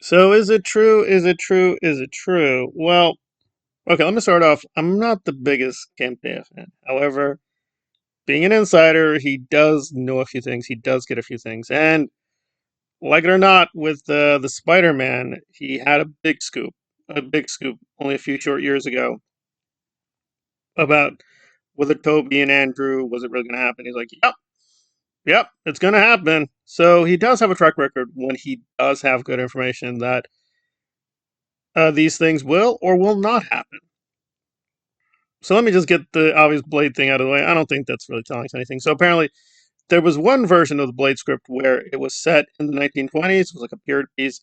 So is it true? Is it true? Is it true? Well, okay, let me start off. I'm not the biggest Campea fan. However, being an insider, he does know a few things. He does get a few things. And like it or not, with the Spider-Man, he had a big scoop only a few short years ago about whether Toby and Andrew was it really going to happen. He's like, "Yep, yep, it's going to happen." So he does have a track record when he does have good information that these things will or will not happen. So let me just get the obvious Blade thing out of the way. I don't think that's really telling us anything. So apparently, there was one version of the Blade script where it was set in the 1920s. It was like a period piece,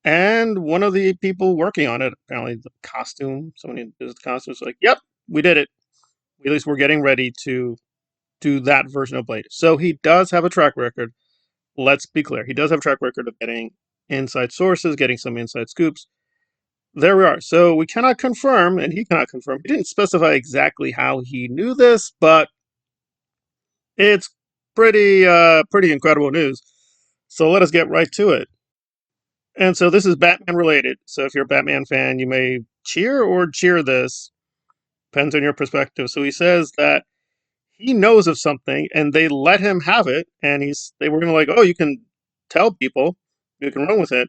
and one of the people working on it, apparently the costume, somebody who does the costumes, was like, "Yep, we did it. At least we're getting ready to do that version of Blade." So he does have a track record. Let's be clear. He does have a track record of getting inside sources, getting some inside scoops. There we are. So we cannot confirm, and he cannot confirm. He didn't specify exactly how he knew this, but it's pretty incredible news. So let us get right to it. And so this is Batman related. So if you're a Batman fan, you may cheer or cheer this. Depends on your perspective. So he says that he knows of something and they let him have it, and they were gonna like, oh, you can tell people, you can run with it.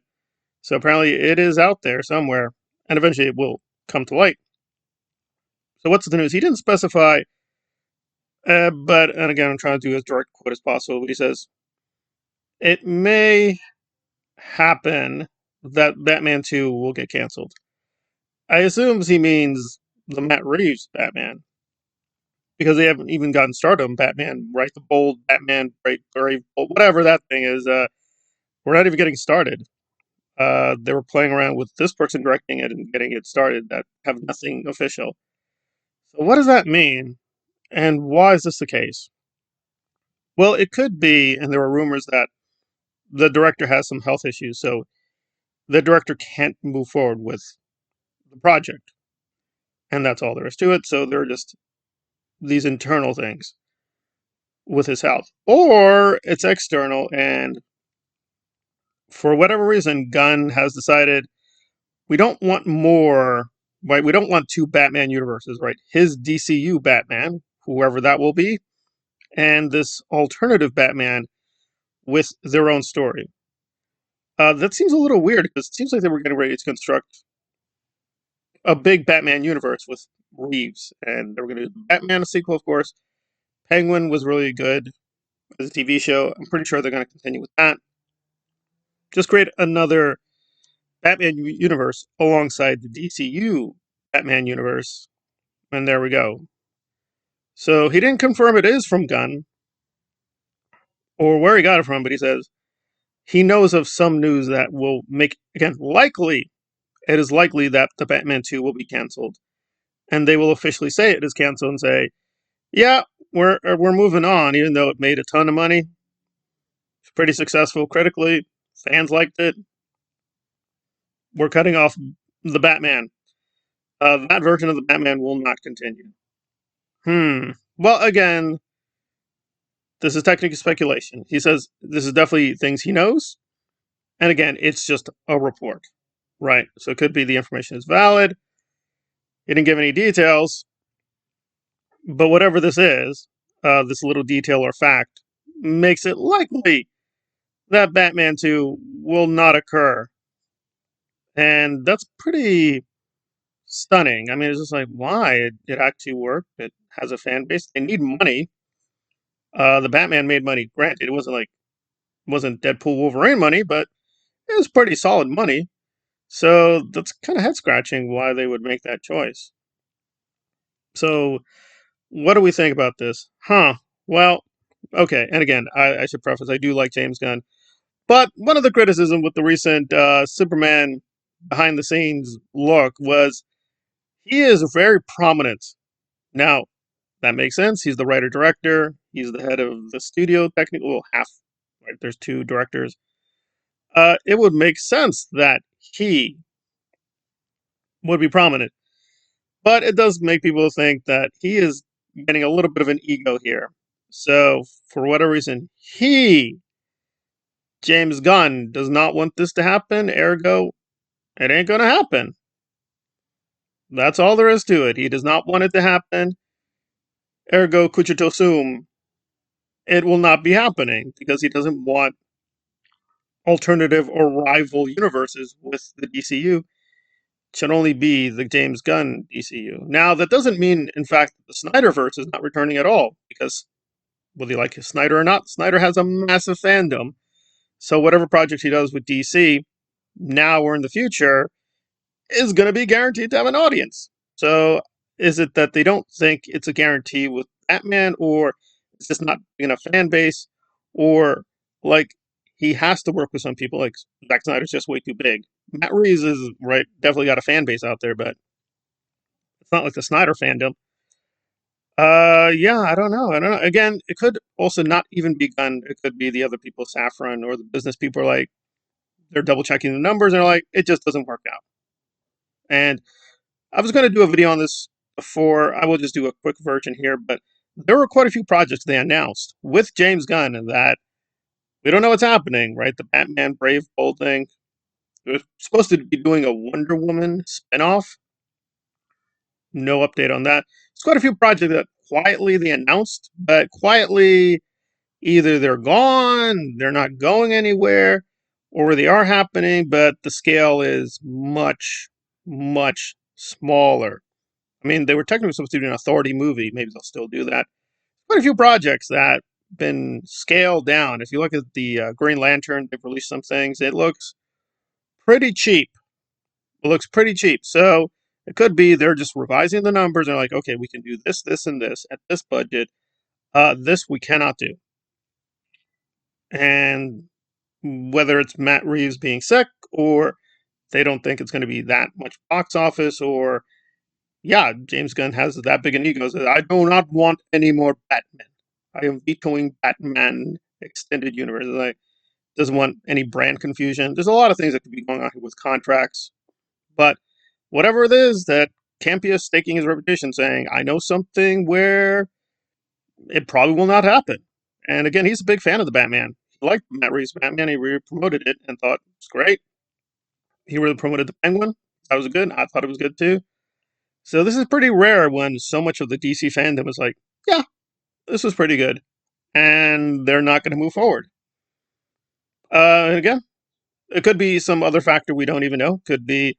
So apparently it is out there somewhere, and eventually it will come to light. So what's the news? He didn't specify, but and again, I'm trying to do as direct quote as possible. But he says it may happen that Batman 2 will get canceled. I assume he means the Matt Reeves Batman because they haven't even gotten started on Batman, right? The bold Batman, right? Brave, whatever that thing is. We're not even getting started. They were playing around with this person directing it and getting it started that have nothing official. So what does that mean? And why is this the case? Well, it could be, and there were rumors that the director has some health issues, so the director can't move forward with the project. And that's all there is to it. So there are just these internal things with his health. Or it's external, and for whatever reason, Gunn has decided we don't want more, right? We don't want two Batman universes, right? His DCU Batman, whoever that will be, and this alternative Batman with their own story. That seems a little weird because it seems like they were getting ready to construct a big Batman universe with Reeves, and they were going to do Batman a sequel, of course. Penguin was really good as a TV show. I'm pretty sure they're going to continue with that. Just create another Batman universe alongside the DCU Batman universe, and there we go. So he didn't confirm it is from Gunn or where he got it from, but he says he knows of some news that will make again likely. It is likely that the Batman 2 will be canceled, and they will officially say it is canceled and say, "Yeah, we're moving on," even though it made a ton of money. It's pretty successful critically. Fans liked it. We're cutting off the Batman. That version of the Batman will not continue. Well, again, this is technically speculation. He says this is definitely things he knows. And again, it's just a report, right? So it could be the information is valid. He didn't give any details. But whatever this is, this little detail or fact, makes it likely that Batman 2 will not occur. And that's pretty stunning. I mean, it's just like, why? It actually worked. It has a fan base. They need money. The Batman made money. Granted, it wasn't Deadpool Wolverine money, but it was pretty solid money. So that's kind of head scratching why they would make that choice. So what do we think about this? Well, okay. And again, I should preface I do like James Gunn, but one of the criticism with the recent Superman behind the scenes look was he is very prominent. Now that makes sense. He's the writer director. He's the head of the studio. Technically, well, half. Right? There's two directors. It would make sense that he would be prominent. But it does make people think that he is getting a little bit of an ego here. So, for whatever reason, he James Gunn does not want this to happen, ergo, it ain't gonna happen. That's all there is to it. He does not want it to happen, ergo, cogito sum, it will not be happening because he doesn't want alternative or rival universes with the DCU. Should only be the James Gunn DCU. Now, that doesn't mean, in fact, the Snyderverse is not returning at all, because whether you like Snyder or not, Snyder has a massive fandom. So whatever project he does with DC, now or in the future, is going to be guaranteed to have an audience. So is it that they don't think it's a guarantee with Batman, or it's just not enough fan base, or like he has to work with some people, like Zack Snyder's just way too big. Matt Reeves is right, definitely got a fan base out there, but it's not like the Snyder fandom. Yeah, I don't know. I don't know. Again, it could also not even be Gunn. It could be the other people, Saffron or the business people, are like they're double checking the numbers and they're like, it just doesn't work out. And I was going to do a video on this before. I will just do a quick version here, but there were quite a few projects they announced with James Gunn that we don't know what's happening, right? The Batman Brave Bold thing. They're supposed to be doing a Wonder Woman spinoff. No update on that. It's quite a few projects that quietly they announced, but quietly either they're gone, they're not going anywhere, or they are happening, but the scale is much, much smaller. I mean, they were technically supposed to do an Authority movie. Maybe they'll still do that. Quite a few projects that been scaled down. If you look at the Green Lantern, they've released some things. It looks pretty cheap. It looks pretty cheap. So it could be they're just revising the numbers. And they're like, okay, we can do this, this, and this at this budget. This we cannot do. And whether it's Matt Reeves being sick, or they don't think it's going to be that much box office, or yeah, James Gunn has that big an ego. Says, I do not want any more Batman. I am vetoing Batman extended universe. Like, doesn't want any brand confusion. There's a lot of things that could be going on here with contracts, but whatever it is that Campea is staking his reputation, saying, I know something where it probably will not happen. And again, he's a big fan of the Batman. He liked Matt Reeves' Batman. He really promoted it and thought it's great. He really promoted the Penguin. That was good. I thought it was good too. So this is pretty rare when so much of the DC fandom is like, yeah, this was pretty good, and they're not going to move forward. Again, it could be some other factor we don't even know. Could be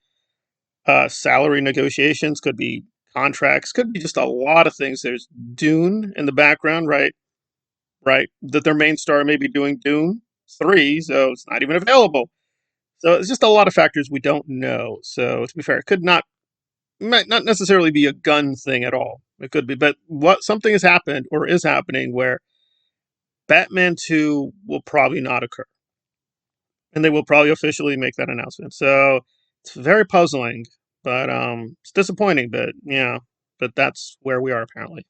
salary negotiations. Could be contracts. Could be just a lot of things. There's Dune in the background, right? Right. That their main star may be doing Dune 3, so it's not even available. So it's just a lot of factors we don't know. So to be fair, it could not might not necessarily be a Gunn thing at all. It could be, but what something has happened or is happening where Batman 2 will probably not occur. And they will probably officially make that announcement. So it's very puzzling, but it's disappointing, but yeah, but that's where we are apparently.